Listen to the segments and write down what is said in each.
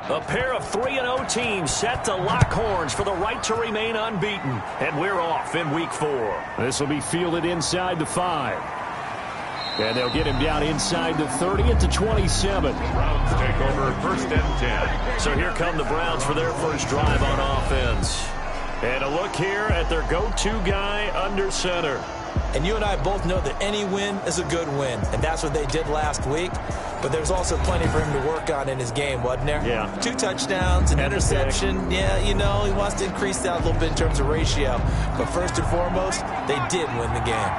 A pair of 3-0 teams set to lock horns for the right to remain unbeaten. And we're off in week 4. This will be fielded inside the 5. And they'll get him down inside the 30 at the 27. Browns take over 1st and 10. So here come the Browns for their first drive on offense. And a look here at their go-to guy under center. And you and I both know that any win is a good win. And that's what they did last week. But there's also plenty for him to work on in his game, wasn't there? Yeah. 2 touchdowns, an interception. Yeah, you know, he wants to increase that a little bit in terms of ratio. But first and foremost, they did win the game.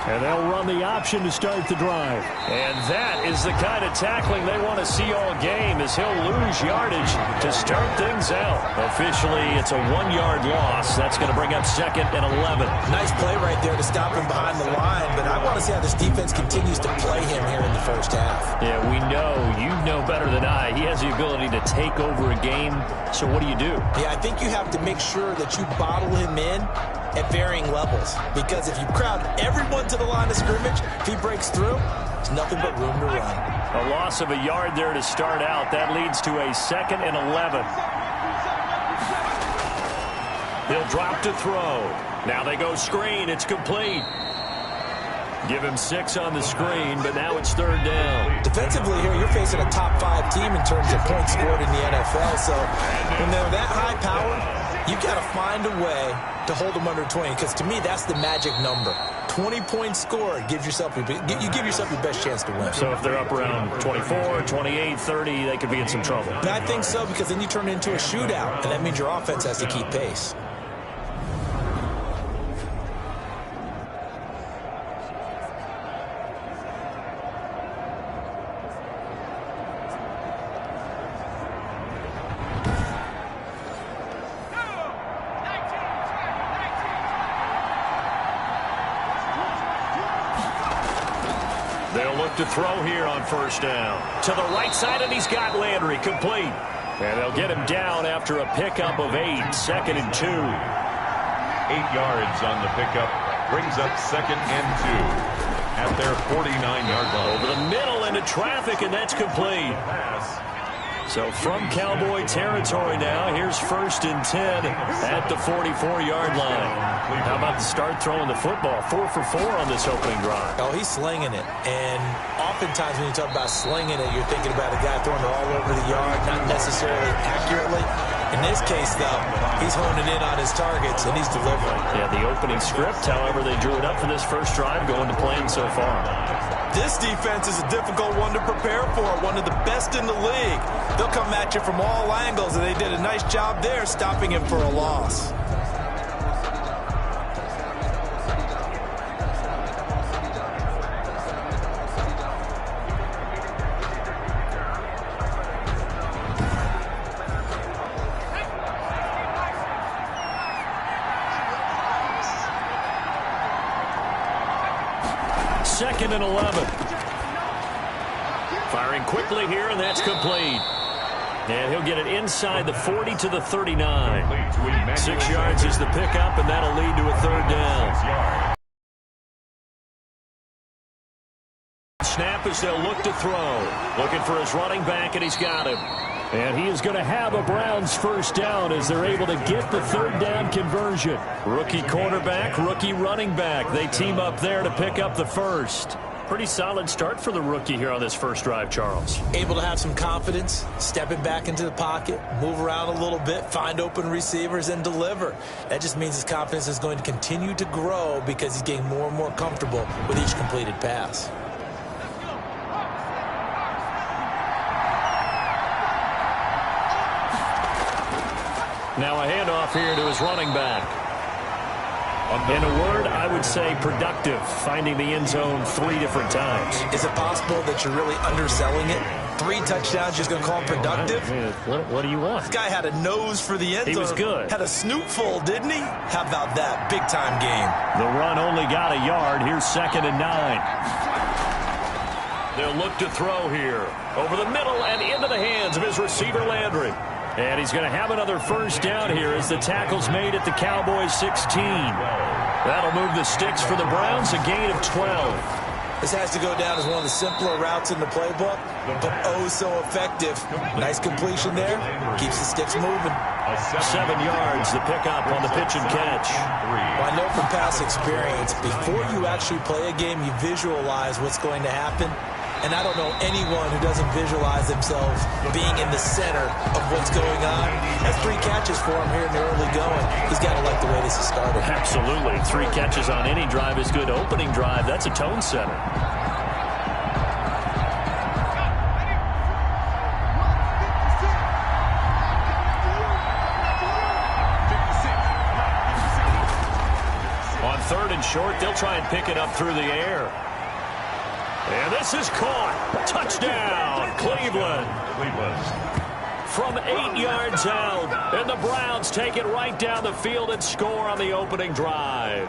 And they'll run the option to start the drive. And that is the kind of tackling they want to see all game, as he'll lose yardage to start things out. Officially, it's a 1-yard loss. That's going to bring up 2nd and 11. Nice play right there to stop him behind the line, but I want to see how this defense continues to play him here in the first half. Yeah, we know. You know better than I. He has the ability to take over a game. So what do you do? Yeah, I think you have to make sure that you bottle him in at varying levels, because if you crowd everyone to the line of scrimmage, if he breaks through, there's nothing but room to run. A loss of a yard there to start out. That leads to a 2nd and 11. He'll drop to throw. Now they go screen. It's complete. Give him 6 on the screen, but now it's 3rd down. Defensively here, you're facing a top 5 team in terms of points scored in the NFL, so when they're that high-powered, you've got to find a way to hold them under 20, because to me, that's the magic number. 20 points scored, you give yourself your best chance to win. So if they're up around 24, 28, 30, they could be in some trouble. And I think so, because then you turn it into a shootout, and that means your offense has to keep pace. To throw here on 1st down. To the right side, and he's got Landry complete. And they'll get him down after a pickup of 8, 2nd and 2. 8 yards on the pickup brings up 2nd and 2 at their 49-yard line. Over the middle into traffic, and that's complete. So from Cowboy territory now, here's 1st and 10 at the 44-yard line. How about the start throwing the football? 4 for 4 on this opening drive. Oh, he's slinging it. And oftentimes when you talk about slinging it, you're thinking about a guy throwing it all over the yard, not necessarily accurately. In this case, though, he's honing in on his targets, and he's delivering. Yeah, the opening script, however, they drew it up for this first drive, going to plan so far. This defense is a difficult one to prepare for, one of the best in the league. They'll come at you from all angles, and they did a nice job there stopping him for a loss. Second and 11. Firing quickly here, and that's complete. And he'll get it inside the 40 to the 39. 6 yards is the pickup, and that'll lead to a 3rd down. Snap as they'll look to throw. Looking for his running back, and he's got him. And he is going to have a Browns 1st down as they're able to get the 3rd down conversion. Rookie quarterback, rookie running back. They team up there to pick up the 1st. Pretty solid start for the rookie here on this first drive, Charles. Able to have some confidence, stepping back into the pocket, move around a little bit, find open receivers, and deliver. That just means his confidence is going to continue to grow because he's getting more and more comfortable with each completed pass. Now a handoff here to his running back. In a word, I would say productive, finding the end zone 3 different times. Is it possible that you're really underselling it? 3 touchdowns, just going to call him productive? What do you want? This guy had a nose for the end zone. He was good. Had a snoot full, didn't he? How about that? Big-time game. The run only got a yard. Here's 2nd and 9. They'll look to throw here. Over the middle and into the hands of his receiver, Landry. And he's going to have another 1st down here as the tackle's made at the Cowboys 16. That'll move the sticks for the Browns, a gain of 12. This has to go down as one of the simpler routes in the playbook, but oh so effective. Nice completion there. Keeps the sticks moving. 7 yards, the pickup on the pitch and catch. Well, I know from past experience, before you actually play a game, you visualize what's going to happen. And I don't know anyone who doesn't visualize themselves being in the center of what's going on. That's 3 catches for him here in the early going. He's got to like the way this has started. Absolutely. 3 catches on any drive is good. Opening drive, that's a tone setter. On 3rd and short, they'll try and pick it up through the air. And this is caught. Touchdown, Cleveland. From 8 yards out. And the Browns take it right down the field and score on the opening drive.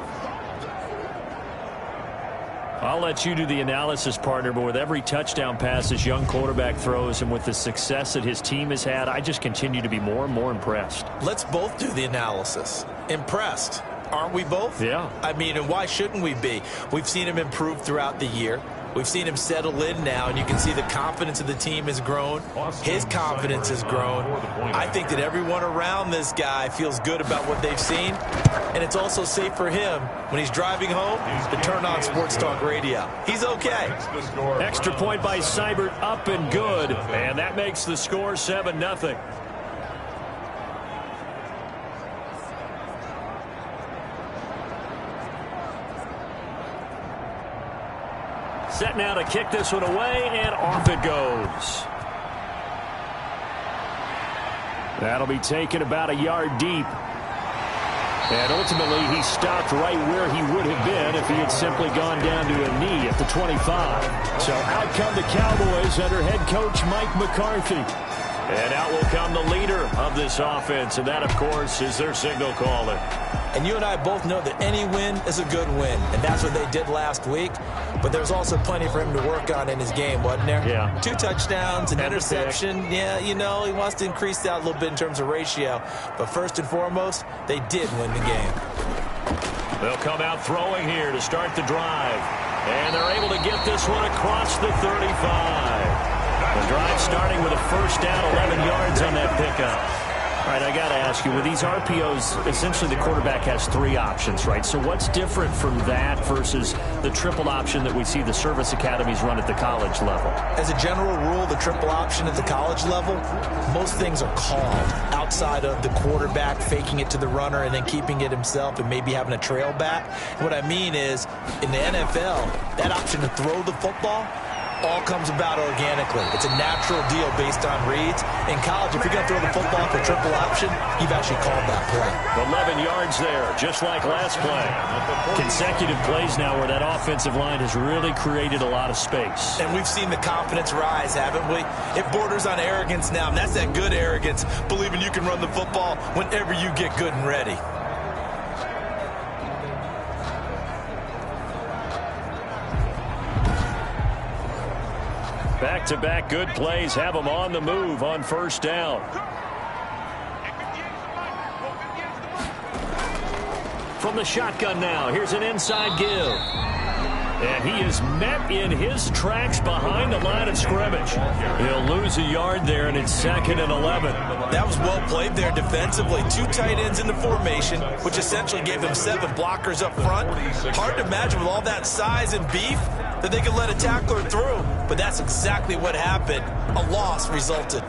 I'll let you do the analysis, partner, but with every touchdown pass this young quarterback throws and with the success that his team has had, I just continue to be more and more impressed. Let's both do the analysis. Impressed. Aren't we both? Yeah. I mean, and why shouldn't we be? We've seen him improve throughout the year. We've seen him settle in now, and you can see the confidence of the team has grown. His confidence has grown. I think that everyone around this guy feels good about what they've seen, and it's also safe for him when he's driving home to turn on Sports Talk Radio. He's okay. Extra point by Seibert, up and good, and that makes the score 7-0. Set now to kick this one away, and off it goes. That'll be taken about a yard deep. And ultimately, he stopped right where he would have been if he had simply gone down to a knee at the 25. So out come the Cowboys under head coach Mike McCarthy. And out will come the leader of this offense, and that, of course, is their signal caller. And you and I both know that any win is a good win, and that's what they did last week. But there's also plenty for him to work on in his game, wasn't there? Yeah. 2 touchdowns, an interception. Yeah, you know, he wants to increase that a little bit in terms of ratio. But first and foremost, they did win the game. They'll come out throwing here to start the drive. And they're able to get this one across the 35. The drive starting with a first down, 11 yards on that pickup. All right, I got to ask you, with these RPOs, essentially the quarterback has 3 options, right? So what's different from that versus the triple option that we see the service academies run at the college level? As a general rule, the triple option at the college level, most things are called outside of the quarterback faking it to the runner and then keeping it himself and maybe having a trail back. What I mean is, in the NFL, that option to throw the football all comes about organically. It's a natural deal based on reads. In college, if you're going to throw the football for triple option, you've actually called that play. 11 yards there, just like last play. Consecutive plays now where that offensive line has really created a lot of space. And we've seen the confidence rise, haven't we? It borders on arrogance now, and that's that good arrogance, believing you can run the football whenever you get good and ready. Back-to-back good plays have them on the move on first down. From the shotgun now, here's an inside give. And he is met in his tracks behind the line of scrimmage. He'll lose a yard there, and it's 2nd and 11. That was well played there defensively. 2 tight ends in the formation, which essentially gave them 7 blockers up front. Hard to imagine with all that size and beef that they could let a tackler through. But that's exactly what happened. A loss resulted.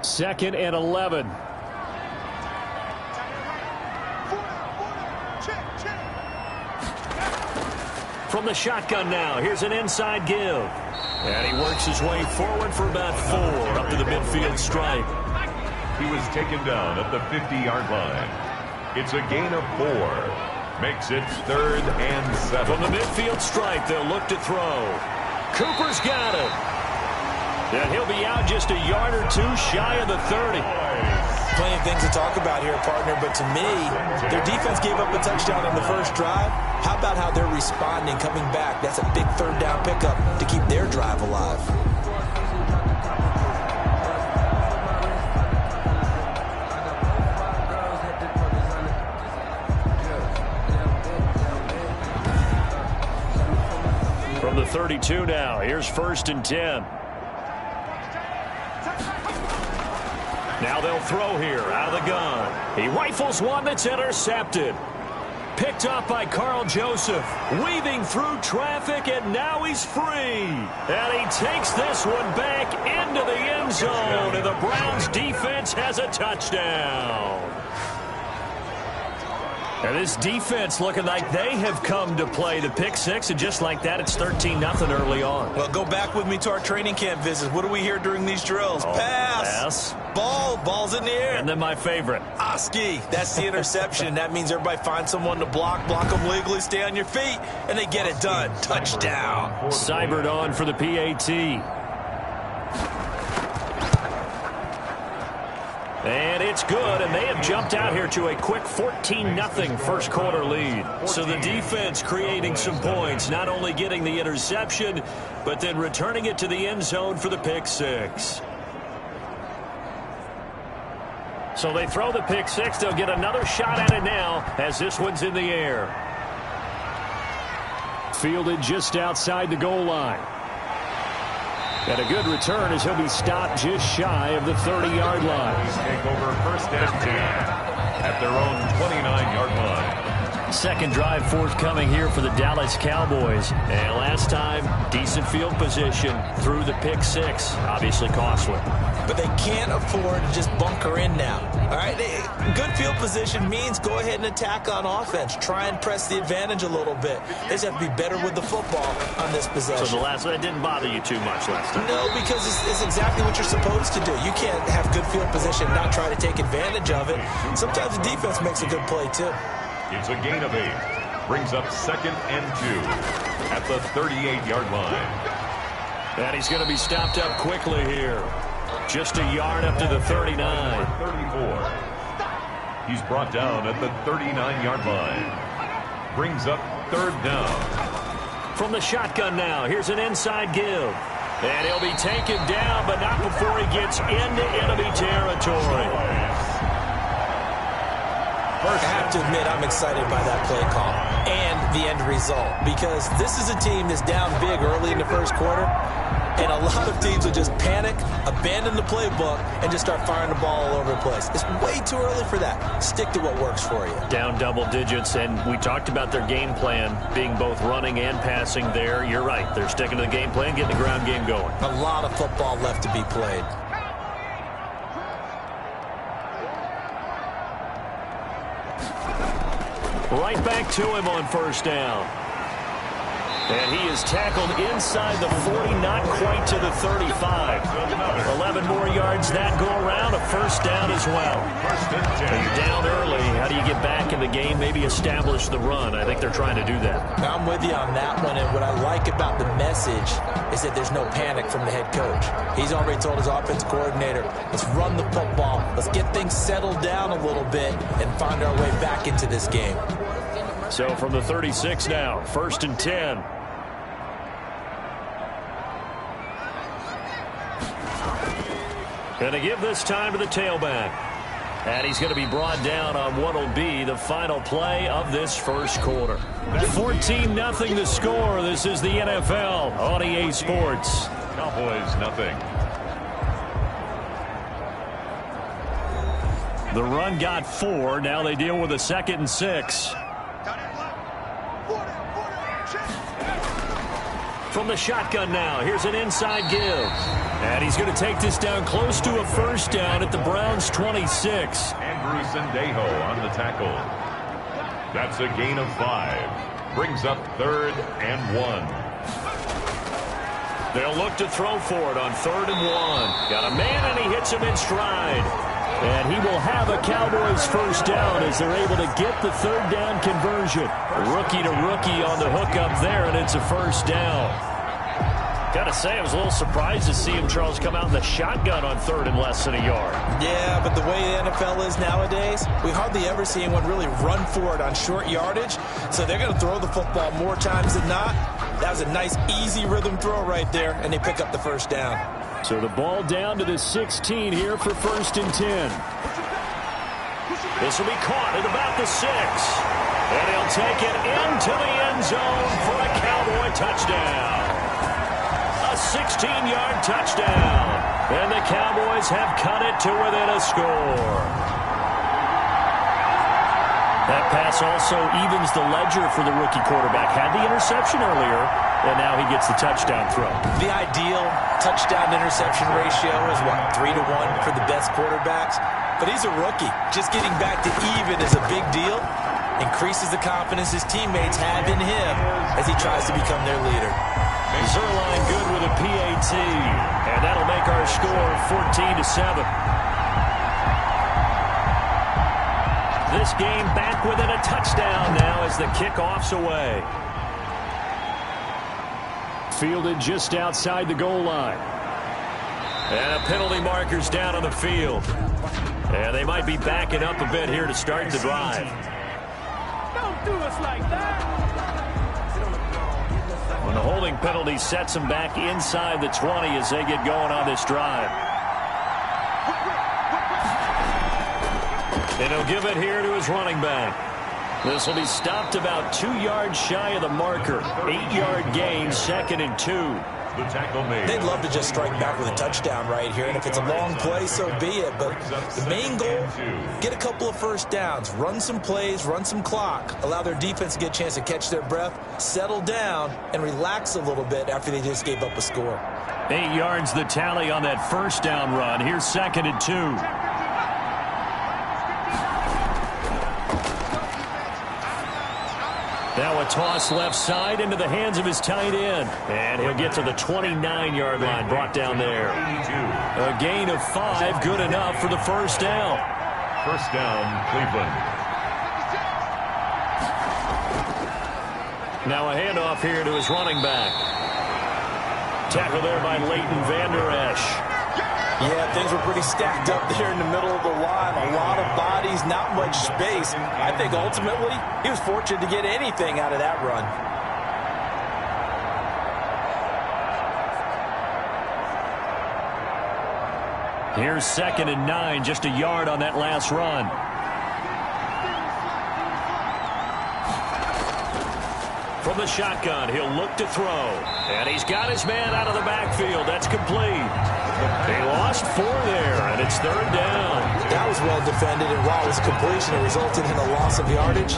Second and 11. From the shotgun now, here's an inside give. And he works his way forward for about 4 up to the midfield stripe. He was taken down at the 50-yard line. It's a gain of 4. Makes it 3rd and 7. From the midfield stripe, they'll look to throw. Cooper's got it. And he'll be out just a yard or 2 shy of the 30. Plenty of things to talk about here, partner, but to me, their defense gave up a touchdown on the first drive. How about how they're responding, coming back? That's a big 3rd down pickup to keep their drive alive. 32 now. Here's 1st and 10. Now they'll throw here out of the gun. He rifles one that's intercepted. Picked up by Carl Joseph. Weaving through traffic, and now he's free. And he takes this one back into the end zone, and the Browns defense has a touchdown. And this defense looking like they have come to play the pick six, and just like that, it's 13-0 early on. Well, go back with me to our training camp visits. What do we hear during these drills? Pass. Ball's in the air. And then my favorite. Oski. That's the interception. That means everybody finds someone to block them legally, stay on your feet, and they get it done. Touchdown. Cybered on for the PAT. And it's good, and they have jumped out here to a quick 14-0 first quarter lead. So the defense creating some points, not only getting the interception, but then returning it to the end zone for the pick six. So they throw the pick six. They'll get another shot at it now as this one's in the air. Fielded just outside the goal line. And a good return as he'll be stopped just shy of the 30-yard line. Take over 1st and 10 at their own 29-yard line. Second drive forthcoming here for the Dallas Cowboys. And last time, decent field position through the pick six. Obviously costly. But they can't afford to just bunker in now. All right, good field position means go ahead and attack on offense. Try and press the advantage a little bit. They just have to be better with the football on this possession. So the last one didn't bother you too much last time? No, because it's exactly what you're supposed to do. You can't have good field position and not try to take advantage of it. Sometimes the defense makes a good play, too. It's a gain of 8. Brings up 2nd and 2 at the 38-yard line. And he's going to be stopped up quickly here. Just a yard up to the 39. 34. He's brought down at the 39-yard line. Brings up 3rd down. From the shotgun now, here's an inside give. And he'll be taken down, but not before he gets into enemy territory. I have to admit, I'm excited by that play call and the end result, because this is a team that's down big early in the first quarter, and a lot of teams will just panic, abandon the playbook, and just start firing the ball all over the place. It's way too early for that. Stick to what works for you. Down double digits, and we talked about their game plan being both running and passing there. You're right. They're sticking to the game plan, getting the ground game going. A lot of football left to be played. Right back to him on 1st down. And he is tackled inside the 40, not quite to the 35. 11 more yards that go around, a 1st down as well. And you're down early. How do you get back in the game? Maybe establish the run. I think they're trying to do that. I'm with you on that one, and what I like about the message is that there's no panic from the head coach. He's already told his offense coordinator, let's run the football, let's get things settled down a little bit and find our way back into this game. So from the 36 now, 1st and 10. Going to give this time to the tailback. And he's going to be brought down on what will be the final play of this first quarter. 14-0 the score. This is the NFL on EA Sports. Cowboys, nothing. The run got 4. Now they deal with a 2nd and 6. From the shotgun now, here's an inside give. And he's going to take this down close to a 1st down at the Browns' 26. Andrew Sendejo on the tackle. That's a gain of 5. Brings up 3rd and 1. They'll look to throw for it on 3rd and 1. Got a man, and he hits him in stride. And he will have a Cowboys 1st down as they're able to get the 3rd down conversion. Rookie to rookie on the hook up there, and it's a 1st down. Gotta say, I was a little surprised to see him, Charles, come out in the shotgun on 3rd and less than a yard. Yeah, but the way the NFL is nowadays, we hardly ever see anyone really run for it on short yardage. So they're going to throw the football more times than not. That was a nice, easy rhythm throw right there, and they pick up the 1st down. So the ball down to the 16 here for 1st and 10. This will be caught at about the 6. And he'll take it into the end zone for a Cowboy touchdown. 16-yard touchdown. And the Cowboys have cut it to within a score. That pass also evens the ledger for the rookie quarterback. Had the interception earlier, and now he gets the touchdown throw. The ideal touchdown-interception ratio is, what, 3-to-1 for the best quarterbacks? But he's a rookie. Just getting back to even is a big deal. Increases the confidence his teammates have in him as he tries to become their leader. Zerline good with a PAT, and that'll make our score 14-7. This game back within a touchdown now as the kickoff's away. Fielded just outside the goal line. And a penalty marker's down on the field. And they might be backing up a bit here to start the drive. Don't do us like that. When the holding penalty sets them back inside the 20 as they get going on this drive. And he'll give it here to his running back. This will be stopped about 2 yards shy of the marker. 8-yard gain, 2nd and 2. The tackle made. They'd love to just strike back with a touchdown right here, and if it's a long play, so be it. But the main goal, get a couple of first downs, run some plays, run some clock, allow their defense to get a chance to catch their breath, settle down, and relax a little bit after they just gave up a score. 8 yards the tally on that first down run. Here's 2nd and 2. Now a toss left side into the hands of his tight end. And he'll get to the 29-yard line, brought down there. A gain of 5, good enough for the first down. First down, Cleveland. Now a handoff here to his running back. Tackle there by Leighton Vander Esch. Yeah, things were pretty stacked up there in the middle of the line. A lot of bodies, not much space. I think ultimately he was fortunate to get anything out of that run. Here's 2nd and 9, just a yard on that last run. From the shotgun, he'll look to throw. And he's got his man out of the backfield. That's complete. They lost 4 there, and it's 3rd down. That was well defended, and while it was a completion, it resulted in a loss of yardage.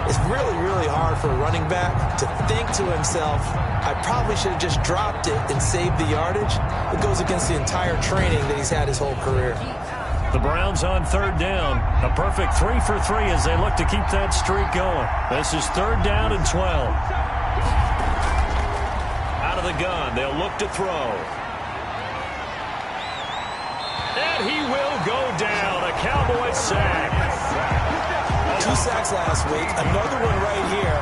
It's really, really hard for a running back to think to himself, I probably should have just dropped it and saved the yardage. It goes against the entire training that he's had his whole career. The Browns on 3rd down. A perfect 3 for 3 as they look to keep that streak going. This is 3rd down and 12. Out of the gun, they'll look to throw. And he will go down. A Cowboys sack. 2 sacks last week. Another one right here.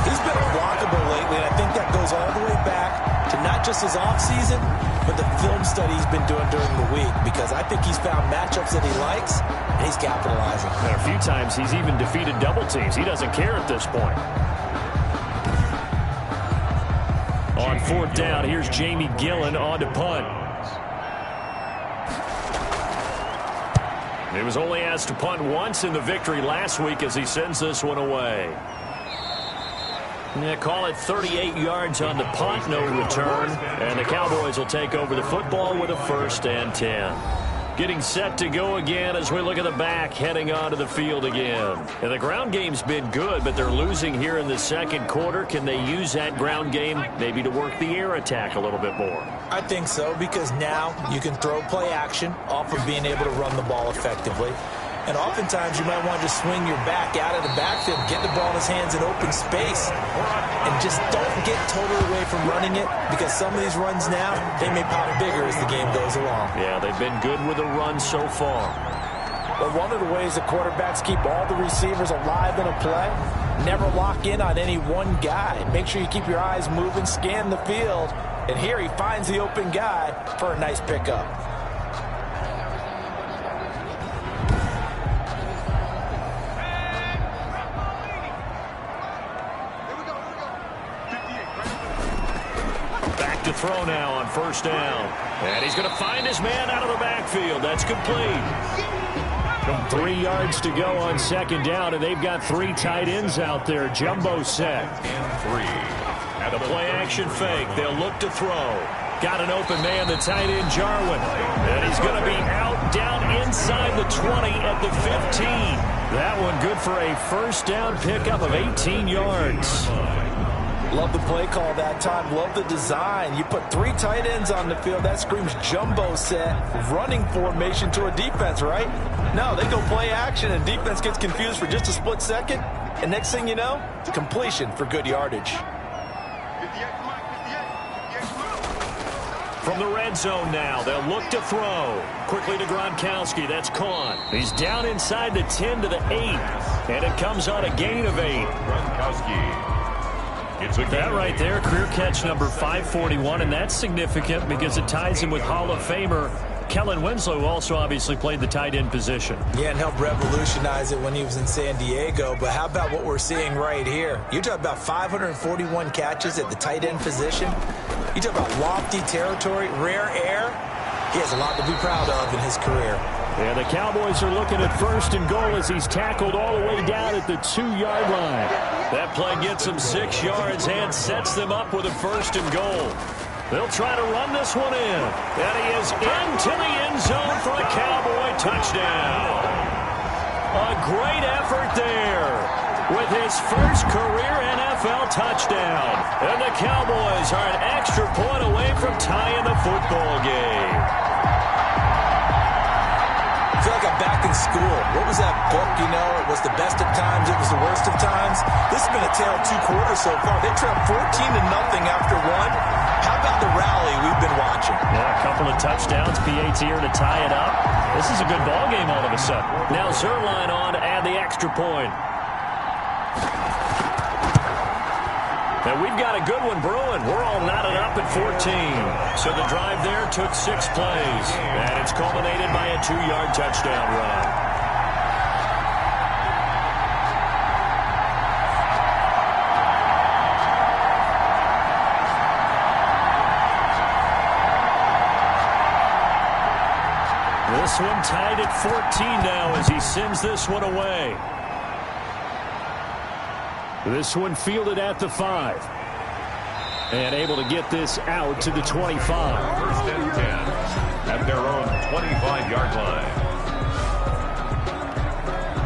He's been unblockable lately, and I think that goes all the way back to not just his offseason, but the film study he's been doing during the week, because I think he's found matchups that he likes, and he's capitalizing. And a few times he's even defeated double teams. He doesn't care at this point. On 4th down, here's Jamie Gillen on to punt. He was only asked to punt once in the victory last week as he sends this one away. Yeah, call it 38 yards on the punt, no return. And the Cowboys will take over the football with a 1st and 10. Getting set to go again as we look at the back, heading onto the field again. And the ground game's been good, but they're losing here in the 2nd quarter. Can they use that ground game maybe to work the air attack a little bit more? I think so, because now you can throw play action off of being able to run the ball effectively. And oftentimes you might want to just swing your back out of the backfield, get the ball in his hands in open space, and just don't get totally away from running it, because some of these runs now, they may pop bigger as the game goes along. Yeah, they've been good with the run so far. But one of the ways the quarterbacks keep all the receivers alive in a play, never lock in on any one guy. Make sure you keep your eyes moving, scan the field, and here he finds the open guy for a nice pickup. Back to throw now on 1st down. And he's going to find his man out of the backfield. That's complete. 3 yards to go on 2nd down, and they've got 3 tight ends out there. Jumbo set. And 3. The play action fake. They'll look to throw. Got an open man, the tight end, Jarwin. And he's going to be out down inside the 20 at the 15. That one good for a first down pickup of 18 yards. Love the play call that time. Love the design. You put 3 tight ends on the field. That screams jumbo set, running formation to a defense, right? No, they go play action, and defense gets confused for just a split second. And next thing you know, completion for good yardage. From the red zone now, they'll look to throw. Quickly to Gronkowski. That's Kahn. He's down inside the 10 to the 8. And it comes on a gain of 8. Gronkowski. That right there, career catch number 541, and that's significant because it ties him with Hall of Famer Kellen Winslow, who also obviously played the tight end position. Yeah, and helped revolutionize it when he was in San Diego. But how about what we're seeing right here? You talk about 541 catches at the tight end position. You talk about lofty territory, rare air. He has a lot to be proud of in his career. Yeah, the Cowboys are looking at first and goal as he's tackled all the way down at the 2-yard line. That play gets him 6 yards and sets them up with a first and goal. They'll try to run this one in. And he is into the end zone for a Cowboy touchdown. A great effort there with his first career NFL touchdown. And the Cowboys are an extra point away from tying the football game. I feel like I'm back in school. What was that book, you know? It was the best of times, it was the worst of times. This has been a tale of 2 quarters so far. They trailed 14-0 after 1. How about the rally we've been watching? Yeah, a couple of touchdowns, PAT here to tie it up. This is a good ball game all of a sudden. Now Zerline on to add the extra point. And we've got a good one brewing. We're all knotted up at 14. So the drive there took 6 plays. And it's culminated by a 2-yard touchdown run. This one tied at 14 now as he sends this one away. This one fielded at the 5. And able to get this out to the 25. First and 10 at their own 25-yard line.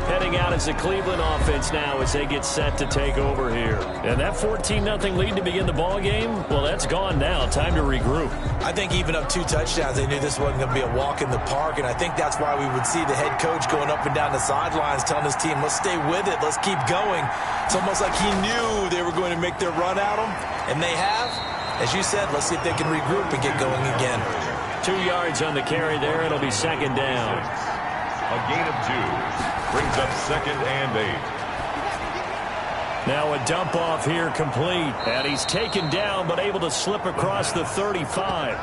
Heading out as the Cleveland offense now as they get set to take over here. And that 14-0 lead to begin the ball game, well, that's gone now. Time to regroup. I think even up 2 touchdowns, they knew this wasn't going to be a walk in the park, and I think that's why we would see the head coach going up and down the sidelines telling his team, let's stay with it, let's keep going. It's almost like he knew they were going to make their run at him, and they have. As you said, let's see if they can regroup and get going again. 2 yards on the carry there. It'll be second down. A gain of 2 brings up second and 8. Now a dump off here complete. And he's taken down but able to slip across the 35.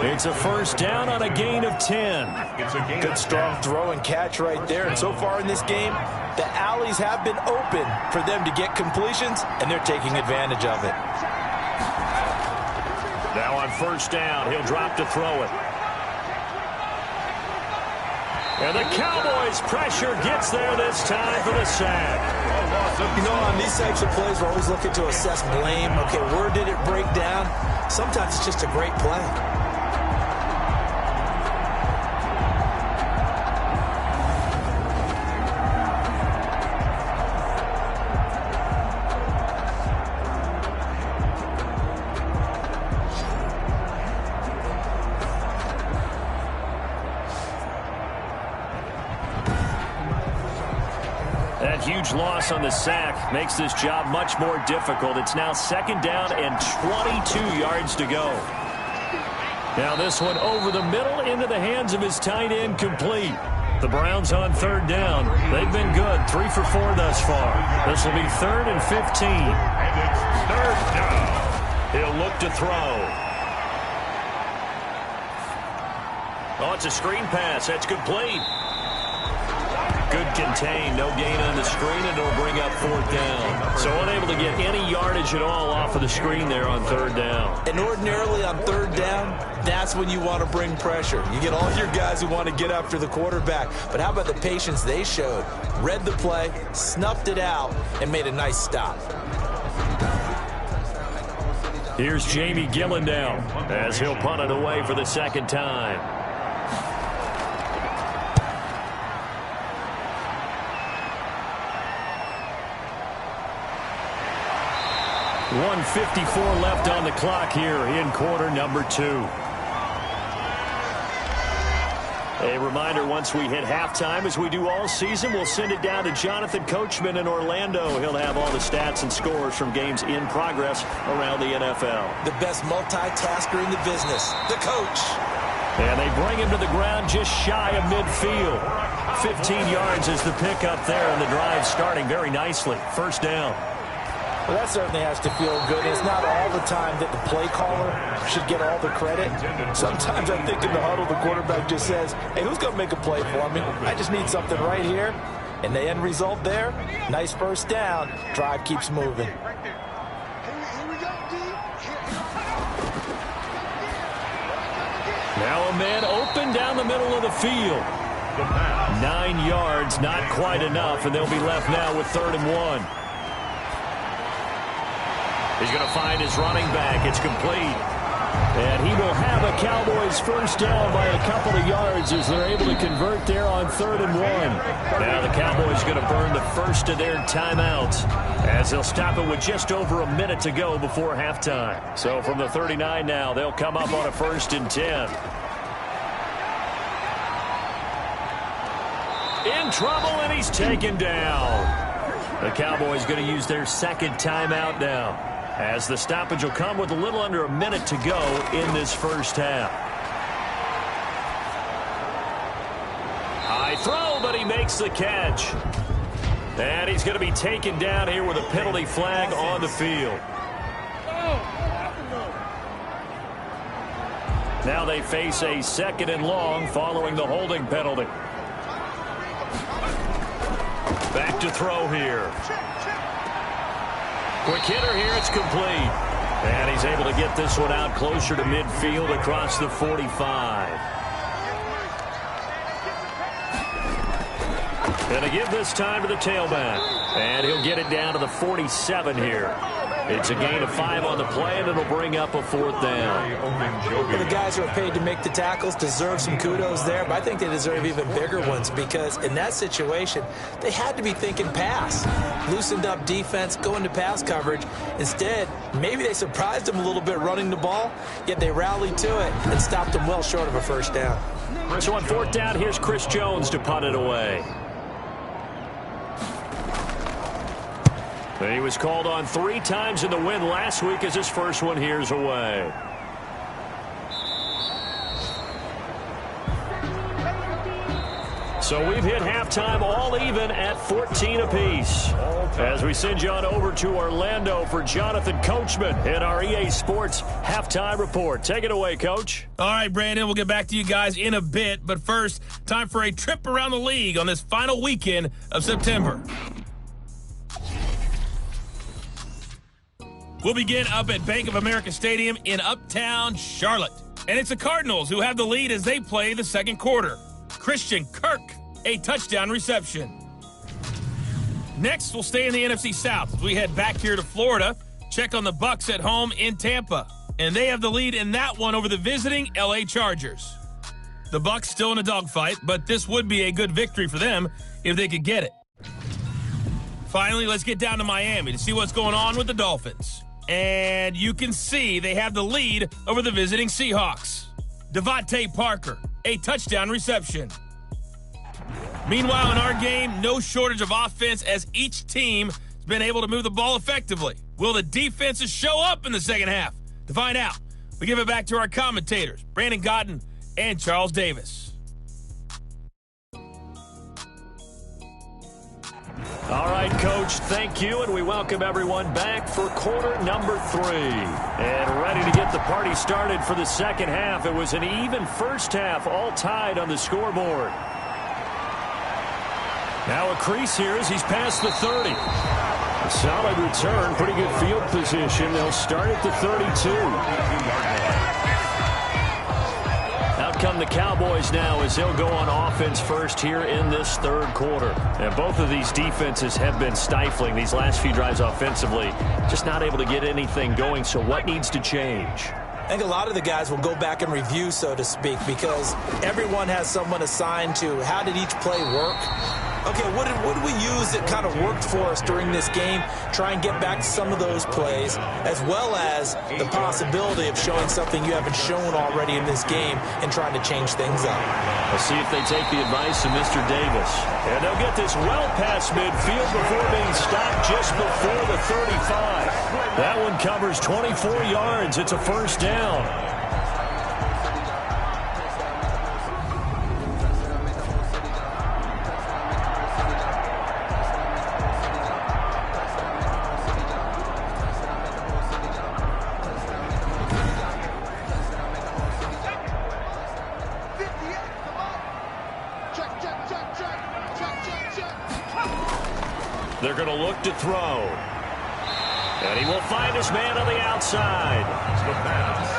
It's a first down on a gain of 10. It's a gain. Good strong throw and catch right there. And so far in this game, the alleys have been open for them to get completions, and they're taking advantage of it. Now on first down, he'll drop to throw it. And the Cowboys' pressure gets there this time for the sack. You know, on these types of plays, we're always looking to assess blame. Okay, where did it break down? Sometimes it's just a great play. That huge loss on the sack makes this job much more difficult. It's now second down and 22 yards to go. Now this one over the middle into the hands of his tight end, complete. The Browns on third down. They've been good, 3 for 4 thus far. This will be 3rd and 15. And it's third down. He'll look to throw. Oh, it's a screen pass. That's complete. Good contain, no gain on the screen, and it'll bring up 4th down. So unable to get any yardage at all off of the screen there on 3rd down. And ordinarily on 3rd down, that's when you want to bring pressure. You get all your guys who want to get after the quarterback. But how about the patience they showed? Read the play, snuffed it out, and made a nice stop. Here's Jamie Gillen now as he'll punt it away for the second time. .154 left on the clock here in quarter number 2. A reminder, once we hit halftime, as we do all season, we'll send it down to Jonathan Coachman in Orlando. He'll have all the stats and scores from games in progress around the NFL. The best multitasker in the business, the coach. And they bring him to the ground just shy of midfield. 15 yards is the pickup there, and the drive starting very nicely. First down. Well, that certainly has to feel good. It's not all the time that the play caller should get all the credit. Sometimes I think in the huddle, the quarterback just says, hey, who's going to make a play for me? I just need something right here. And the end result there, nice first down. Drive keeps moving. Now a man open down the middle of the field. 9 yards, not quite enough, and they'll be left now with 3rd and 1. He's going to find his running back. It's complete. And he will have a Cowboys first down by a couple of yards as they're able to convert there on 3rd and 1. Now the Cowboys going to burn the first of their timeouts as they'll stop it with just over a minute to go before halftime. So from the 39 now, they'll come up on a 1st and 10. In trouble, and he's taken down. The Cowboys going to use their second timeout now, as the stoppage will come with a little under a minute to go in this first half. High throw, but he makes the catch. And he's going to be taken down here with a penalty flag on the field. Now they face a 2nd and long following the holding penalty. Back to throw here. Quick hitter here, it's complete. And he's able to get this one out closer to midfield across the 45. And to give this time to the tailback. And he'll get it down to the 47 here. It's a gain of 5 on the play, and it'll bring up a 4th down. Well, the guys who are paid to make the tackles deserve some kudos there, but I think they deserve even bigger ones because in that situation, they had to be thinking pass. Loosened up defense, going to pass coverage. Instead, maybe they surprised them a little bit running the ball, yet they rallied to it and stopped them well short of a first down. So on 4th down, here's Chris Jones to punt it away. He was called on 3 times in the win last week as his first one here's away. So we've hit halftime all even at 14 apiece. As we send you on over to Orlando for Jonathan Coachman in our EA Sports Halftime Report. Take it away, Coach. All right, Brandon, we'll get back to you guys in a bit. But first, time for a trip around the league on this final weekend of September. We'll begin up at Bank of America Stadium in Uptown Charlotte. And it's the Cardinals who have the lead as they play the second quarter. Christian Kirk, a touchdown reception. Next, we'll stay in the NFC South as we head back here to Florida. Check on the Bucs at home in Tampa. And they have the lead in that one over the visiting LA Chargers. The Bucs still in a dogfight, but this would be a good victory for them if they could get it. Finally, let's get down to Miami to see what's going on with the Dolphins. And you can see they have the lead over the visiting Seahawks. Devontae Parker, a touchdown reception. Meanwhile, in our game, no shortage of offense as each team has been able to move the ball effectively. Will the defenses show up in the second half? To find out, we give it back to our commentators, Brandon Godden and Charles Davis. All right, Coach, thank you, and we welcome everyone back for quarter number 3. And ready to get the party started for the second half. It was an even first half, all tied on the scoreboard. Now a crease here as he's past the 30. A solid return, pretty good field position. They'll start at the 32. Now come the Cowboys now as they'll go on offense first here in this third quarter. And both of these defenses have been stifling these last few drives offensively. Just not able to get anything going, so what needs to change? I think a lot of the guys will go back and review, so to speak, because everyone has someone assigned to how did each play work. Okay, what did we use that kind of worked for us during this game? Try and get back to some of those plays, as well as the possibility of showing something you haven't shown already in this game and trying to change things up. Let's see if they take the advice of Mr. Davis. And they'll get this well past midfield before being stopped just before the 35. That one covers 24 yards. It's a first down. They're going to look to throw. And he will find his man on the outside.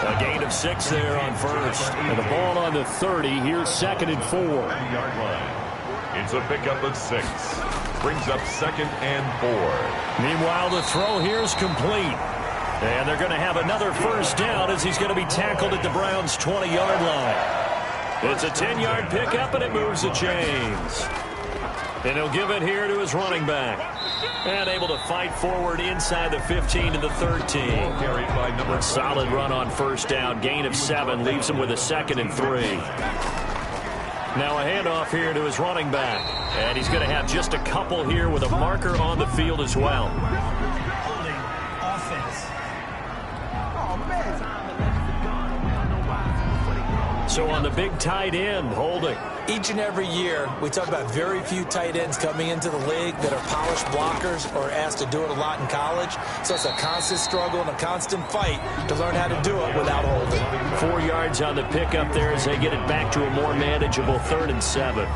A gain of 6 there on first. And the ball on the 30. Here's 2nd and 4. It's a pickup of 6. Brings up 2nd and 4. Meanwhile, the throw here is complete. And they're going to have another first down as he's going to be tackled at the Browns' 20-yard line. It's a 10-yard pickup, and it moves the chains. And he'll give it here to his running back. And able to fight forward inside the 15 to the 13. A solid run on first down. Gain of 7 leaves him with a 2nd and 3. Now a handoff here to his running back. And he's going to have just a couple here with a marker on the field as well. So on the big tight end, holding. Each and every year, we talk about very few tight ends coming into the league that are polished blockers or asked to do it a lot in college. So it's a constant struggle and a constant fight to learn how to do it without holding. 4 yards on the pickup there as they get it back to a more manageable 3rd and 7.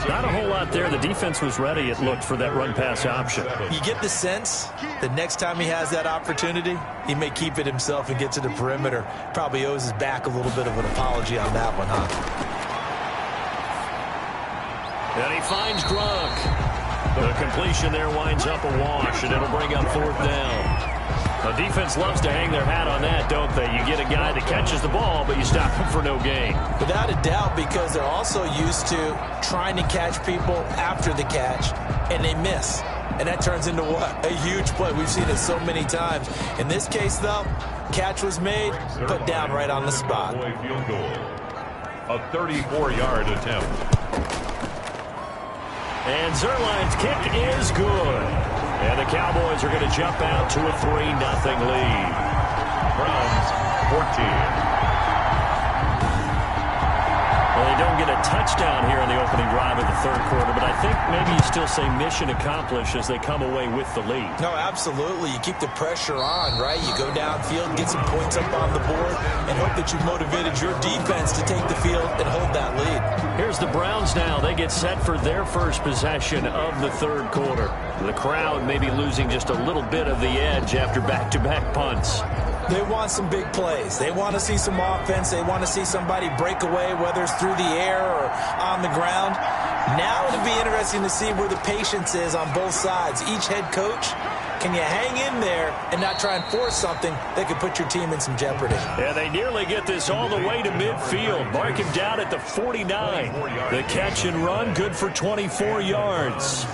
Not a whole lot there. The defense was ready, it looked, for that run-pass option. You get the sense that next time he has that opportunity, he may keep it himself and get to the perimeter. Probably owes his back a little bit of an apology on that one, huh? And he finds Gronk. The completion there winds up a wash, and it'll bring up 4th down. The defense loves to hang their hat on that, don't they? You get a guy that catches the ball, but you stop him for no gain. Without a doubt, because they're also used to trying to catch people after the catch, and they miss. And that turns into what? A huge play. We've seen it so many times. In this case, though, catch was made, put down right on the spot. Field goal. A 34-yard attempt. And Zerline's kick is good. And the Cowboys are going to jump out to a 3-0 lead. Browns 14. Well, they don't get a touchdown here in the opening drive of the third quarter, but I think maybe you still say mission accomplished as they come away with the lead. No, absolutely. You keep the pressure on, right? You go downfield, get some points up on the board, and hope that you've motivated your defense to take the field and hold that lead. Here's the Browns now. They get set for their first possession of the third quarter. The crowd may be losing just a little bit of the edge after back-to-back punts. They want some big plays. They want to see some offense. They want to see somebody break away, whether it's through the air or on the ground. Now it'll be interesting to see where the patience is on both sides. Each head coach, can you hang in there and not try and force something that could put your team in some jeopardy? Yeah, they nearly get this all the way to midfield. Mark him down at the 49. The catch and run, good for 24 yards.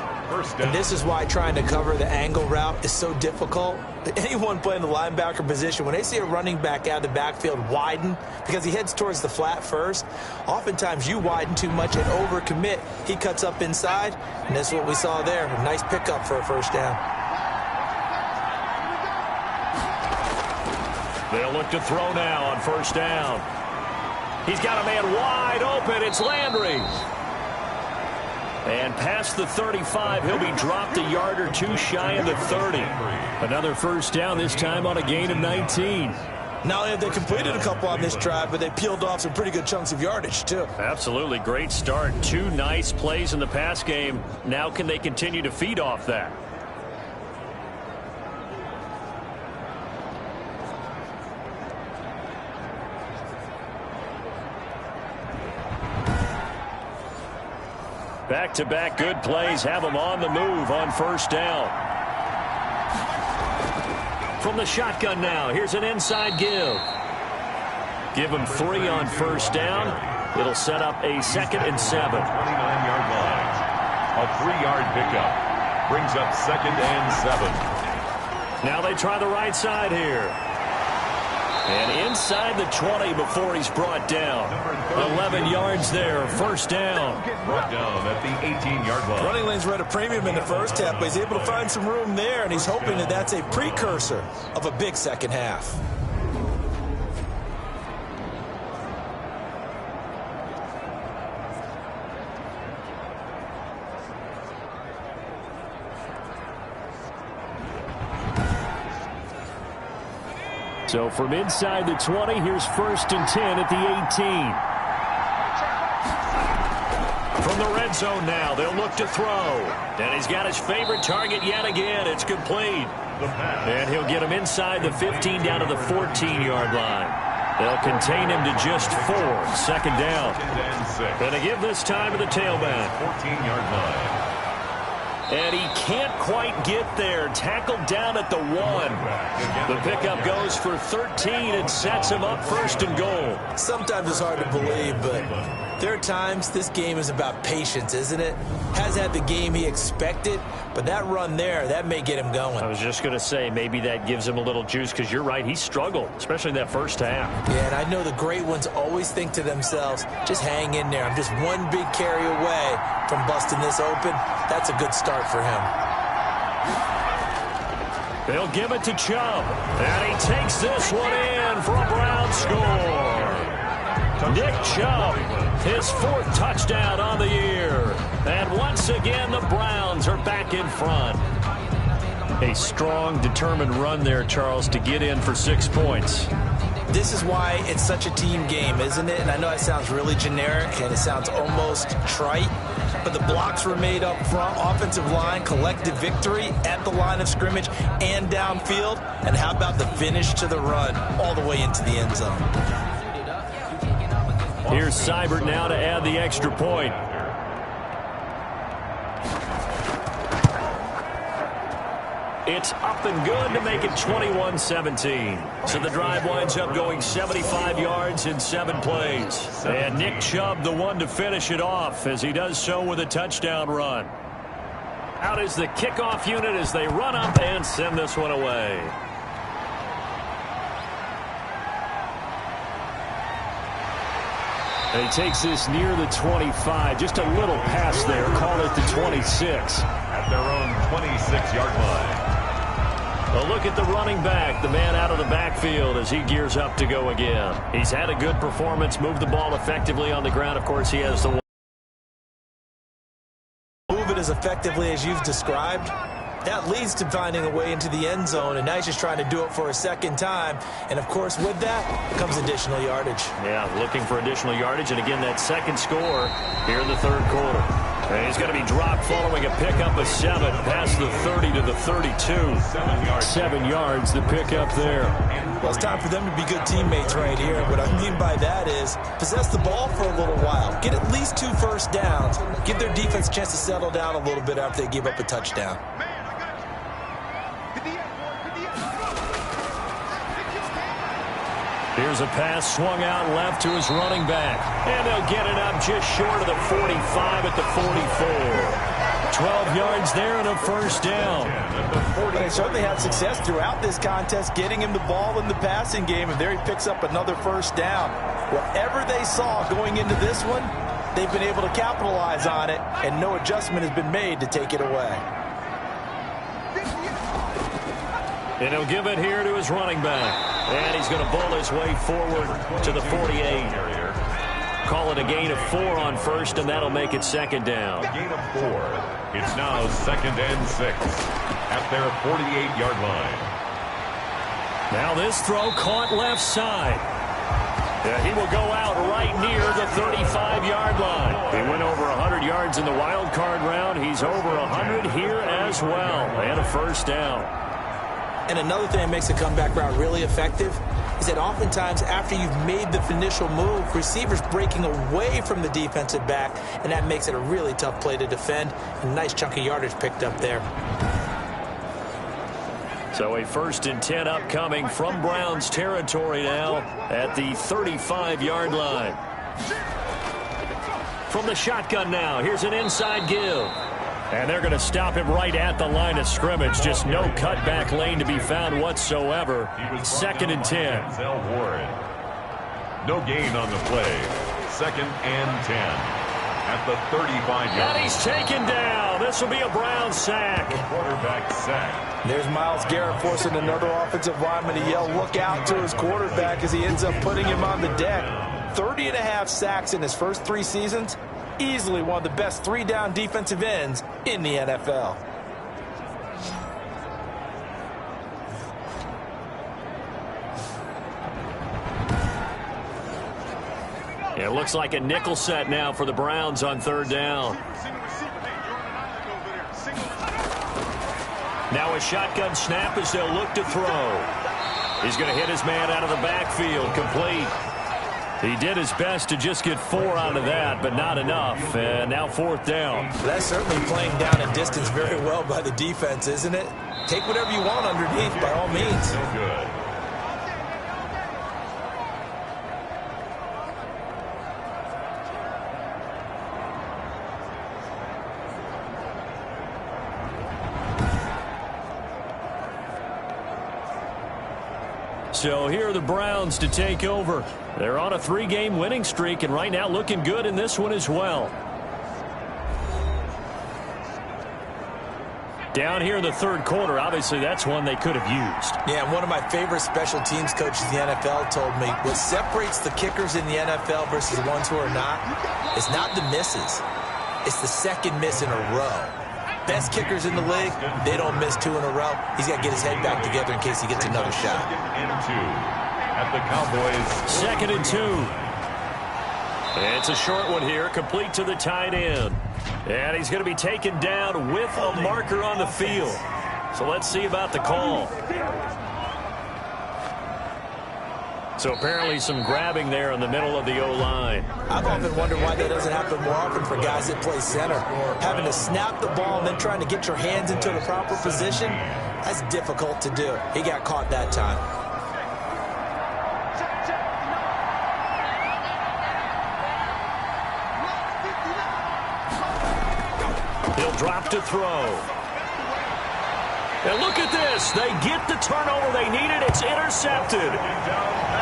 And this is why trying to cover the angle route is so difficult. Anyone playing the linebacker position, when they see a running back out of the backfield widen, because he heads towards the flat first, oftentimes you widen too much and overcommit. He cuts up inside, and that's what we saw there. A nice pickup for a first down. They'll look to throw now on first down. He's got a man wide open. It's Landry. And past the 35, he'll be dropped a yard or two shy of the 30. Another first down, this time on a gain of 19. Not only have they completed a couple on this drive, but they peeled off some pretty good chunks of yardage, too. Absolutely. Great start. 2 nice plays in the pass game. Now can they continue to feed off that? Back-to-back good plays have him on the move on first down. From the shotgun now, here's an inside give. Give him 3 on first down. It'll set up a 2nd and 7. 29-yard line. A 3-yard pickup. Brings up 2nd and 7. Now they try the right side here. And inside the 20 before he's brought down. 11 yards there, first down. Brought down at the 18-yard line. Running lanes were at a premium in the first half, but he's able to find some room there, and he's hoping that that's a precursor of a big second half. So from inside the 20, here's 1st and 10 at the 18. From the red zone now, they'll look to throw. And he's got his favorite target yet again. It's complete. And he'll get him inside the 15 down to the 14-yard line. They'll contain him to just 4. 2nd down. And they give this time to the tailback. 14-yard line. And he can't quite get there. Tackled down at the 1. The pickup goes for 13 and sets him up 1st and goal. Sometimes it's hard to believe, but there are times this game is about patience, isn't it? Has had the game he expected, but that run there, that may get him going. I was just going to say, maybe that gives him a little juice, because you're right, he struggled, especially in that first half. Yeah, and I know the great ones always think to themselves, just hang in there. I'm just one big carry away from busting this open. That's a good start for him. They'll give it to Chubb, and he takes this one in for a Brown score. Nick Chubb, his 4th touchdown on the year. And once again, the Browns are back in front. A strong, determined run there, Charles, to get in for 6 points. This is why it's such a team game, isn't it? And I know it sounds really generic and it sounds almost trite, but the blocks were made up front, offensive line, collective victory at the line of scrimmage and downfield. And how about the finish to the run all the way into the end zone? Here's Seibert now to add the extra point. It's up and good to make it 21-17. So the drive winds up going 75 yards in 7 plays. And Nick Chubb, the one to finish it off, as he does so with a touchdown run. Out is the kickoff unit as they run up and send this one away. And he takes this near the 25. Just a little pass there. Call it the 26. At their own 26-yard line. A look at the running back, the man out of the backfield as he gears up to go again. He's had a good performance, moved the ball effectively on the ground. Of course, he has the move it as effectively as you've described. That leads to finding a way into the end zone, and now he's just trying to do it for a 2nd time. And, of course, with that comes additional yardage. Yeah, looking for additional yardage. And, again, that 2nd score here in the 3rd quarter. And he's going to be dropped following a pickup of 7 past the 30 to the 32. 7 yards, the pickup there. Well, it's time for them to be good teammates right here. What I mean by that is possess the ball for a little while. Get at least 2 first downs. Give their defense a chance to settle down a little bit after they give up a touchdown. Here's a pass swung out left to his running back. And they'll get it up just short of the 45 at the 44. 12 yards there and a first down. They certainly had success throughout this contest, getting him the ball in the passing game, and there he picks up another first down. Whatever they saw going into this one, they've been able to capitalize on it, and no adjustment has been made to take it away. And he'll give it here to his running back. And he's going to bull his way forward to the 48. Call it a gain of 4 on first, and that'll make it 2nd down. A gain of 4. It's now 2nd and 6 at their 48-yard line. Now this throw caught left side. Yeah, he will go out right near the 35-yard line. He went over 100 yards in the wild card round. He's over 100 here as well. And a first down. And another thing that makes a comeback route really effective is that oftentimes after you've made the initial move, receivers breaking away from the defensive back, and that makes it a really tough play to defend. A nice chunk of yardage picked up there. So a 1st and 10 upcoming from Browns territory now at the 35-yard line. From the shotgun now, here's an inside give. And they're going to stop him right at the line of scrimmage. Just no cutback lane to be found whatsoever. 2nd and 10. No gain on the play. 2nd and 10 at the 35-yard line. And he's taken down. This will be a Brown sack. The quarterback sack. There's Myles Garrett forcing another offensive lineman to yell, look out to his quarterback as he ends up putting him on the deck. 30.5 sacks in his first 3 seasons. Easily one of the best 3-down defensive ends in the NFL. It looks like a nickel set now for the Browns on 3rd down. Now a shotgun snap as they'll look to throw. He's going to hit his man out of the backfield, complete. He did his best to just get 4 out of that, but not enough. And now 4th down. That's certainly playing down in distance very well by the defense, isn't it? Take whatever you want underneath, by all means. So good. So here are the Browns to take over. They're on a 3-game winning streak, and right now looking good in this one as well. Down here in the 3rd quarter, obviously that's one they could have used. Yeah, and one of my favorite special teams coaches in the NFL told me what separates the kickers in the NFL versus the ones who are not is not the misses. It's the second miss in a row. Best kickers in the league, they don't miss 2 in a row. He's got to get his head back together in case he gets another shot. 2nd and 2 at the Cowboys. 2nd and 2. It's a short one here, complete to the tight end. And he's going to be taken down with a marker on the field. So let's see about the call. So apparently some grabbing there in the middle of the O-line. I've often wondered why that doesn't happen more often for guys that play center. Having to snap the ball and then trying to get your hands into the proper position, that's difficult to do. He got caught that time. He'll drop to throw. And look at this. They get the turnover they needed. It's intercepted.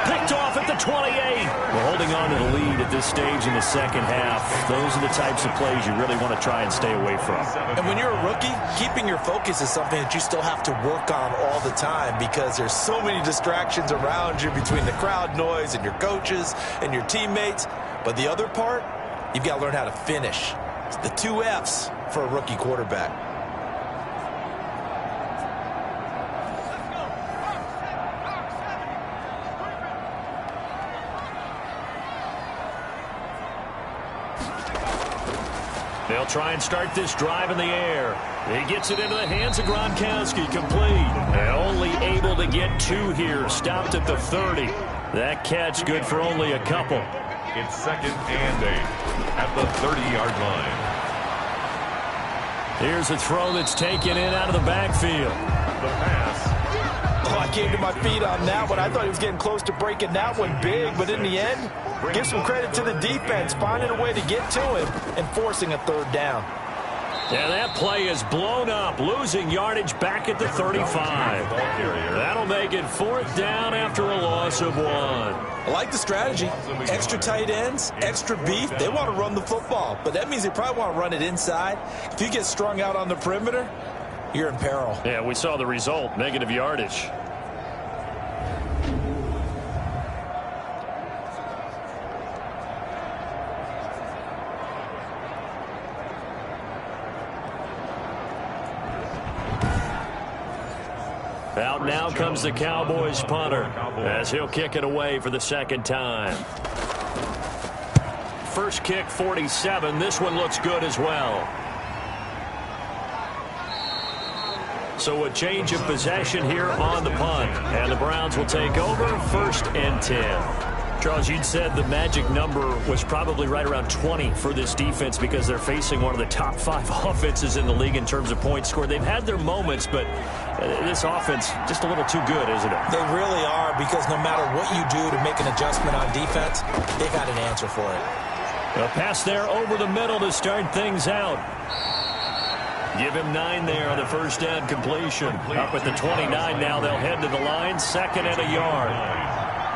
Picked off at the 28. We're holding on to the lead at this stage in the 2nd half. Those are the types of plays you really want to try and stay away from. And when you're a rookie, keeping your focus is something that you still have to work on all the time because there's so many distractions around you between the crowd noise and your coaches and your teammates. But the other part, you've got to learn how to finish. It's the 2 F's for a rookie quarterback. They'll try and start this drive in the air. He gets it into the hands of Gronkowski, complete. And only able to get 2 here, stopped at the 30. That catch good for only a couple. It's 2nd and 8 at the 30-yard line. Here's a throw that's taken in out of the backfield. The pass. Oh, I came to my feet on that one. I thought he was getting close to breaking that one big, but in the end, give some credit to the defense, finding a way to get to him and forcing a 3rd down. Yeah, that play is blown up, losing yardage back at the 35. That'll make it 4th down after a loss of 1. I like the strategy. Extra tight ends, extra beef. They want to run the football, but that means they probably want to run it inside. If you get strung out on the perimeter, you're in peril. Yeah, we saw the result, negative yardage. Out now comes the Cowboys punter as he'll kick it away for the 2nd time. First kick, 47. This one looks good as well. So a change of possession here on the punt. And the Browns will take over 1st and 10. Charles, you'd said the magic number was probably right around 20 for this defense because they're facing one of the top 5 offenses in the league in terms of points scored. They've had their moments, but this offense just a little too good, isn't it? They really are, because no matter what you do to make an adjustment on defense, they got an answer for it. A pass there over the middle to start things out. Give him 9 there on the first down completion. Up at the 29 now. They'll head to the line. 2nd and a yard.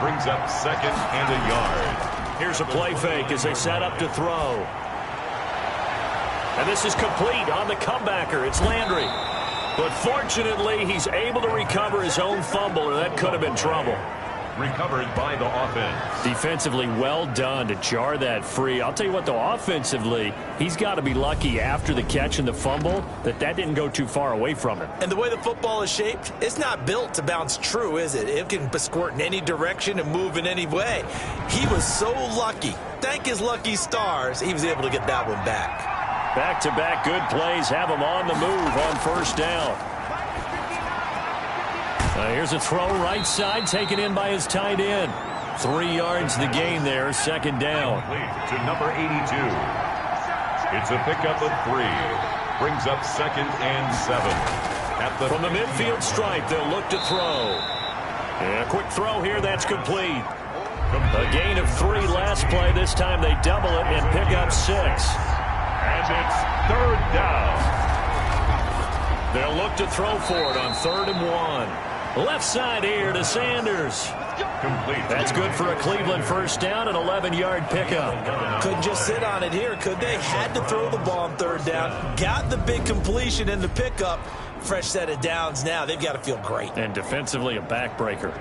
Brings up 2nd and a yard. Here's a play fake as they set up to throw. And this is complete on the comebacker. It's Landry. But fortunately, he's able to recover his own fumble, or that could have been trouble. Recovered by the offense. Defensively, well done to jar that free. I'll tell you what, though, offensively, he's got to be lucky after the catch and the fumble that didn't go too far away from him. And the way the football is shaped, it's not built to bounce true, is it? It can squirt in any direction and move in any way. He was so lucky. Thank his lucky stars, he was able to get that one back. Back-to-back good plays have him on the move on first down. Here's a throw right side, taken in by his tight end. 3 yards the gain there, 2nd down. To number 82. It's a pickup of 3. Brings up 2nd and 7. From the midfield stripe, they'll look to throw. And a quick throw here, that's complete. A gain of 3 last play. This time they double it and pick up 6. And it's 3rd down. They'll look to throw for it on 3rd and 1. Left side here to Sanders. Complete. That's good for a Cleveland first down, an 11-yard pickup. Couldn't just sit on it here, could they? Had to throw the ball on 3rd down. Got the big completion in the pickup. Fresh set of downs now. They've got to feel great. And defensively, a backbreaker.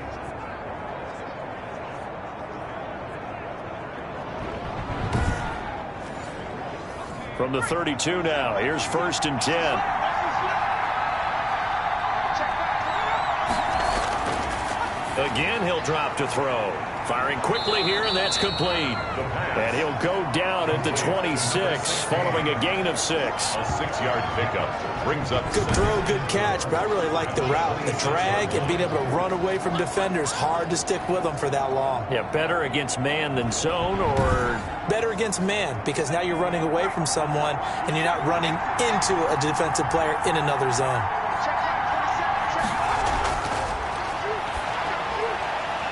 From the 32 now, here's 1st and 10. Again, he'll drop to throw. Firing quickly here, and that's complete. And he'll go down at the 26, following a gain of 6. A 6-yard pickup. Brings up good throw, good catch, but I really like the route. The drag and being able to run away from defenders. Hard to stick with them for that long. Yeah, better against man than zone, or? Better against man, because now you're running away from someone, and you're not running into a defensive player in another zone.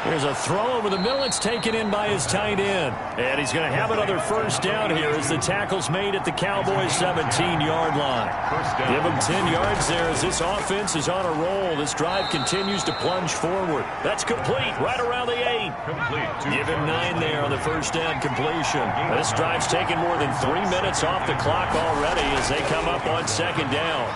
Here's a throw over the middle. It's taken in by his tight end. And he's going to have another first down here as the tackle's made at the Cowboys' 17-yard line. Give him 10 yards there as this offense is on a roll. This drive continues to plunge forward. That's complete right around the 8. Give him 9 there on the first down completion. This drive's taken more than 3 minutes off the clock already as they come up on 2nd down.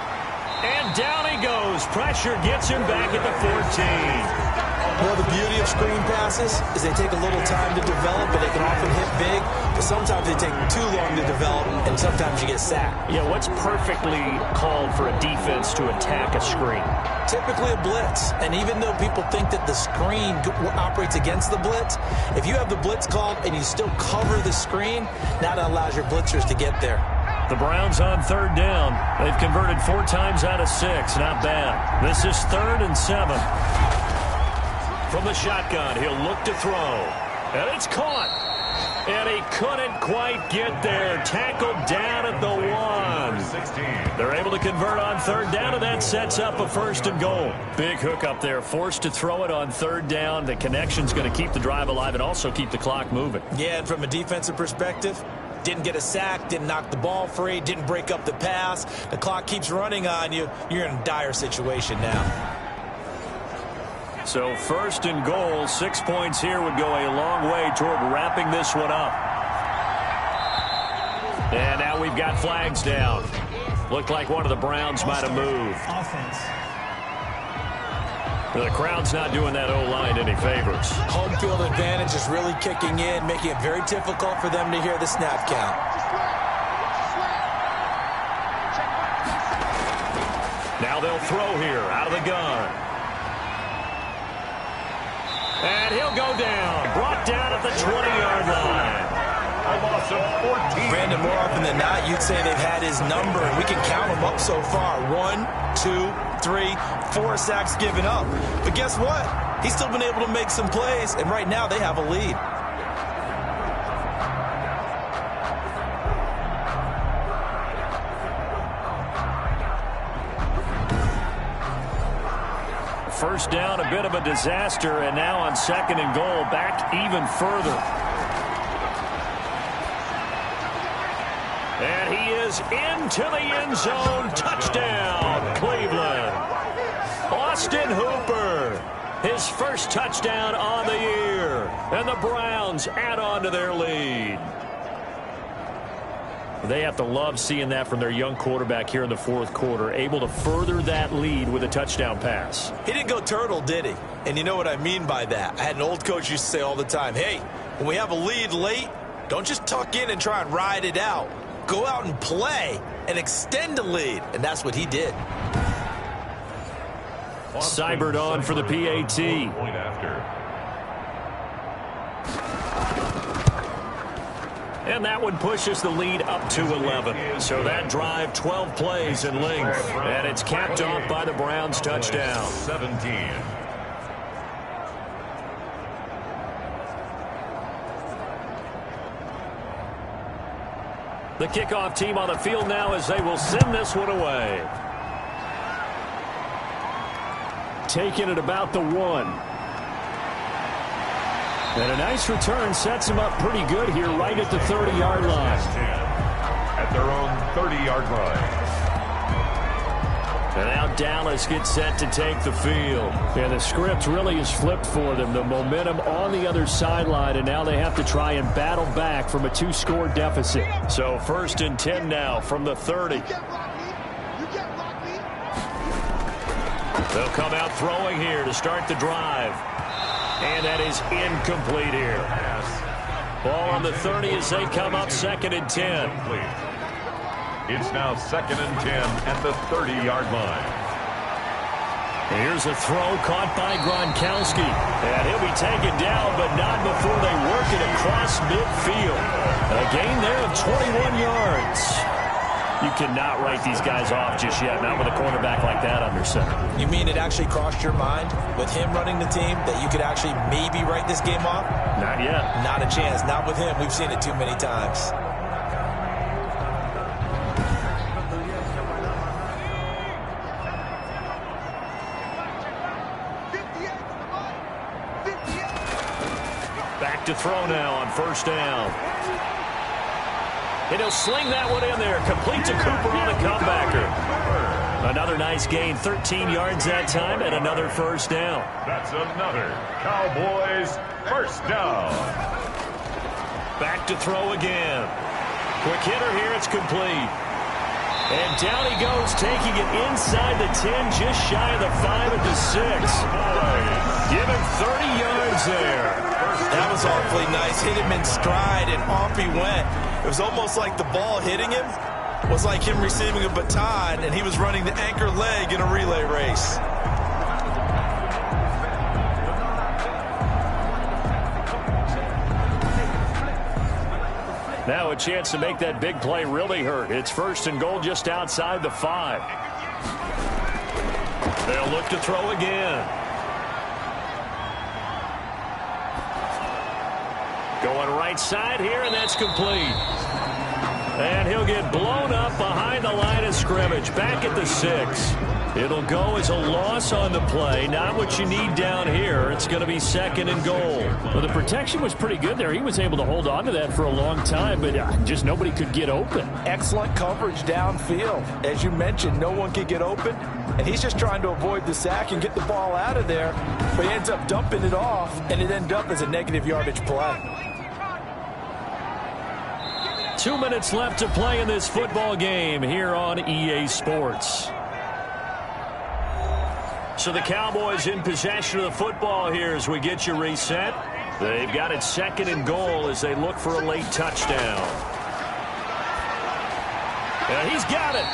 And down he goes. Pressure gets him back at the 14. Well, the beauty of screen passes is they take a little time to develop, but they can often hit big. But sometimes they take too long to develop, and sometimes you get sacked. Yeah, what's perfectly called for a defense to attack a screen? Typically a blitz. And even though people think that the screen operates against the blitz, if you have the blitz called and you still cover the screen, now that allows your blitzers to get there. The Browns on 3rd down. They've converted 4 times out of 6. Not bad. This is 3rd and 7. From the shotgun, he'll look to throw. And it's caught. And he couldn't quite get there. Tackled down at the 1. They're able to convert on 3rd down, and that sets up a 1st and goal. Big hook up there. Forced to throw it on 3rd down. The connection's going to keep the drive alive and also keep the clock moving. Yeah, and from a defensive perspective, didn't get a sack, didn't knock the ball free, didn't break up the pass. The clock keeps running on you. You're in a dire situation now. So 1st and goal, 6 points here would go a long way toward wrapping this one up. And now we've got flags down. Looked like one of the Browns might have moved. Offense. The crowd's not doing that O-line any favors. Home field advantage is really kicking in, making it very difficult for them to hear the snap count. Now they'll throw here out of the gun. And he'll go down. Brought down at the 20-yard line. a loss of 14. Brandon, more often than not, you'd say they've had his number, and we can count them up so far. 1, 2, 3, 4 sacks given up. But guess what? He's still been able to make some plays, and right now they have a lead. First down, a bit of a disaster, and now on 2nd and goal, back even further. And he is into the end zone. Touchdown, Cleveland. Austin Hooper, his first touchdown on the year. And the Browns add on to their lead. They have to love seeing that from their young quarterback here in the 4th quarter, able to further that lead with a touchdown pass. He didn't go turtle, did he? And you know what I mean by that. I had an old coach used to say all the time, hey, when we have a lead late, don't just tuck in and try and ride it out. Go out and play and extend the lead. And that's what he did. Seibert on for the PAT. Point after. And that one pushes the lead up to 11. So that drive, 12 plays in length. And it's capped off by the Browns' touchdown. 17. The kickoff team on the field now as they will send this one away. Taking it about the 1. And a nice return sets him up pretty good here right at the 30-yard line. At their own 30-yard line. And now Dallas gets set to take the field. And the script really is flipped for them. The momentum on the other sideline, and now they have to try and battle back from a 2-score deficit. So 1st and 10 now from the 30. They'll come out throwing here to start the drive. And that is incomplete here. Ball on the 30 as they come up 2nd and 10. It's now 2nd and 10 at the 30-yard line. Here's a throw caught by Gronkowski. And he'll be taken down, but not before they work it across midfield. A gain there of 21 yards. You cannot write these guys off just yet, not with a quarterback like that under center. You mean it actually crossed your mind with him running the team that you could actually maybe write this game off? Not yet. Not a chance. Not with him. We've seen it too many times. Back to throw now on 1st down. And he'll sling that one in there. Complete to Cooper on the comebacker. Another nice gain. 13 yards that time and another 1st down. That's another Cowboys 1st down. Back to throw again. Quick hitter here. It's complete. And down he goes, taking it inside the 10, just shy of the 5 at the 6. Give him 30 yards there. That was awfully nice. Hit him in stride, and off he went. It was almost like the ball hitting him was like him receiving a baton, and he was running the anchor leg in a relay race. Now a chance to make that big play really hurt. It's 1st and goal just outside the 5. They'll look to throw again. Going right side here, and that's complete. And he'll get blown up behind the line of scrimmage. Back at the 6. It'll go as a loss on the play. Not what you need down here. It's going to be 2nd and goal. Well, the protection was pretty good there. He was able to hold on to that for a long time, but just nobody could get open. Excellent coverage downfield. As you mentioned, no one could get open, and he's just trying to avoid the sack and get the ball out of there. But he ends up dumping it off, and it ends up as a negative yardage play. 2 minutes left to play in this football game here on EA Sports. So the Cowboys in possession of the football here as we get you reset. They've got it 2nd and goal as they look for a late touchdown. And he's got it.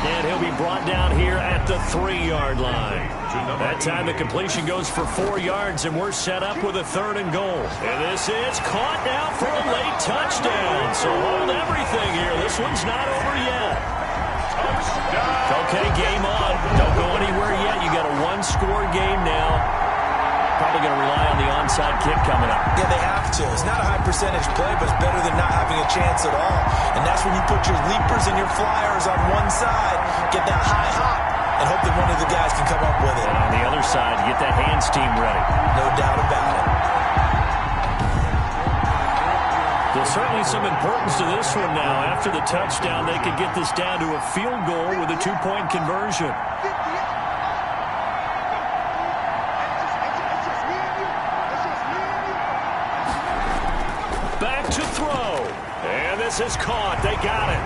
And he'll be brought down here at the 3-yard line. That time the completion goes for 4 yards, and we're set up with a 3rd and goal. And this is caught now for a late touchdown. So hold everything here. This one's not over yet. Okay, game on. Don't go anywhere yet. You got a 1-score game now. Probably going to rely on the onside kick coming up. Yeah, they have to. It's not a high percentage play, but it's better than not having a chance at all. And that's when you put your leapers and your flyers on one side, get that high hop, and hope that one of the guys can come up with it. And on the other side, get that hands team ready. No doubt about it. There's certainly some importance to this one now. After the touchdown, they could get this down to a field goal with a 2-point conversion. Back to throw. And this is caught. They got it.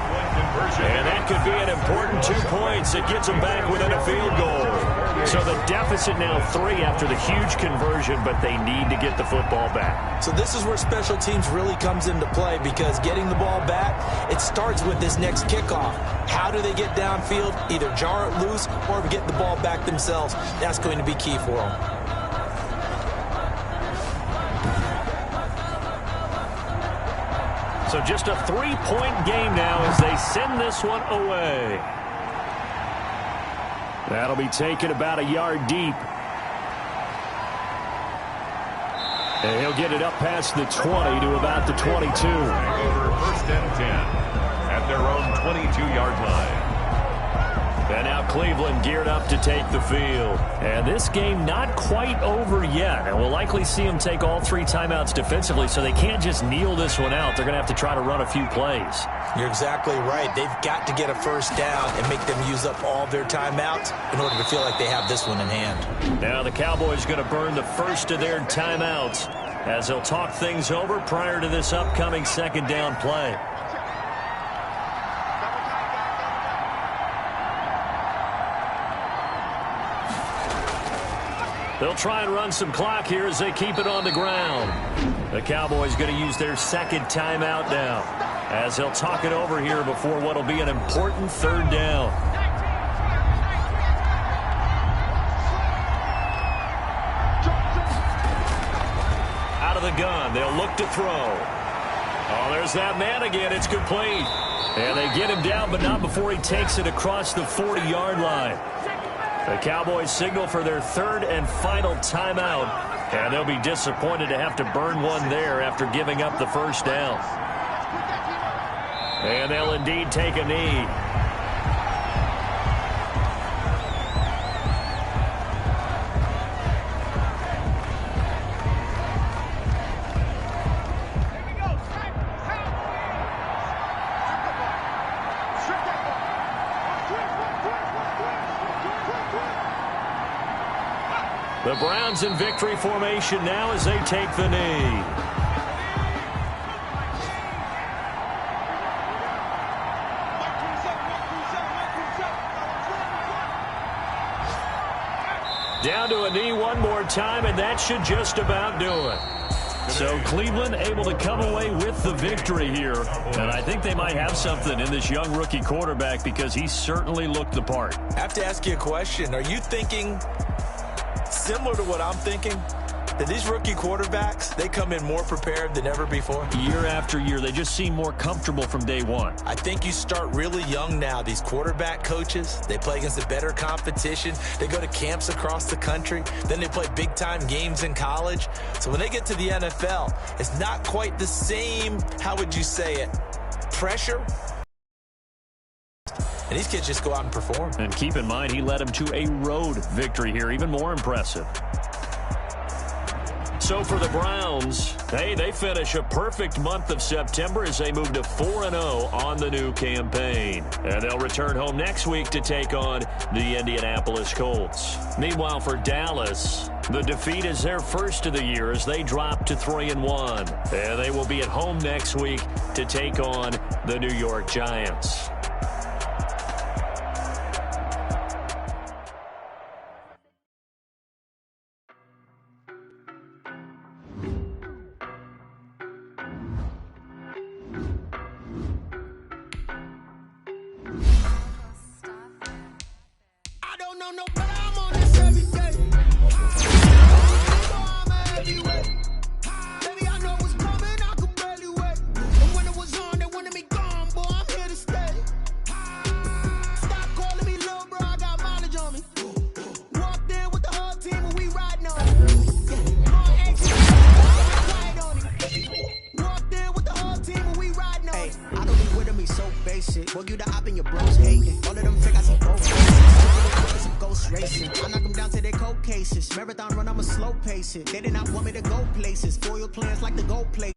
And that could be an important 2 points. It gets them back within a field goal. So the deficit now 3 after the huge conversion, but they need to get the football back. So this is where special teams really comes into play, because getting the ball back, it starts with this next kickoff. How do they get downfield? Either jar it loose or get the ball back themselves. That's going to be key for them. So just a 3-point game now as they send this one away. That'll be taken about a yard deep. And he'll get it up past the 20 to about the 22. Over 1st and 10 at their own 22-yard line. And now Cleveland geared up to take the field. And this game not quite over yet. And we'll likely see them take all 3 timeouts defensively, so they can't just kneel this one out. They're going to have to try to run a few plays. You're exactly right. They've got to get a 1st down and make them use up all their timeouts in order to feel like they have this one in hand. Now the Cowboys going to burn the first of their timeouts as they'll talk things over prior to this upcoming 2nd down play. They'll try and run some clock here as they keep it on the ground. The Cowboys going to use their 2nd timeout now as they'll talk it over here before what will be an important 3rd down. Out of the gun, they'll look to throw. Oh, there's that man again. It's complete. And they get him down, but not before he takes it across the 40-yard line. The Cowboys signal for their 3rd and final timeout, and they'll be disappointed to have to burn one there after giving up the 1st down. And they'll indeed take a knee. The Browns in victory formation now as they take the knee. Down to a knee one more time, and that should just about do it. So Cleveland able to come away with the victory here. And I think they might have something in this young rookie quarterback because he certainly looked the part. I have to ask you a question. Are you thinking similar to what I'm thinking? That these rookie quarterbacks, they come in more prepared than ever before? Year after year, they just seem more comfortable from day one. I think you start really young now. These quarterback coaches, they play against a better competition. They go to camps across the country. Then they play big-time games in college. So when they get to the NFL, it's not quite the same, how would you say it, pressure. And these kids just go out and perform. And keep in mind, he led them to a road victory here, even more impressive. So for the Browns, hey, they finish a perfect month of September as they move to 4-0 on the new campaign. And they'll return home next week to take on the Indianapolis Colts. Meanwhile, for Dallas, the defeat is their first of the year as they drop to 3-1. And they will be at home next week to take on the New York Giants. I don't know no better, I'm on this every day. face it. Boy, you the op and your bros hating. All of them fake, I see both faces. Some ghost racing. I knock them down to their cold cases. Marathon run, I'ma slow pace it. They did not want me to go places. Foil plans like the gold plate.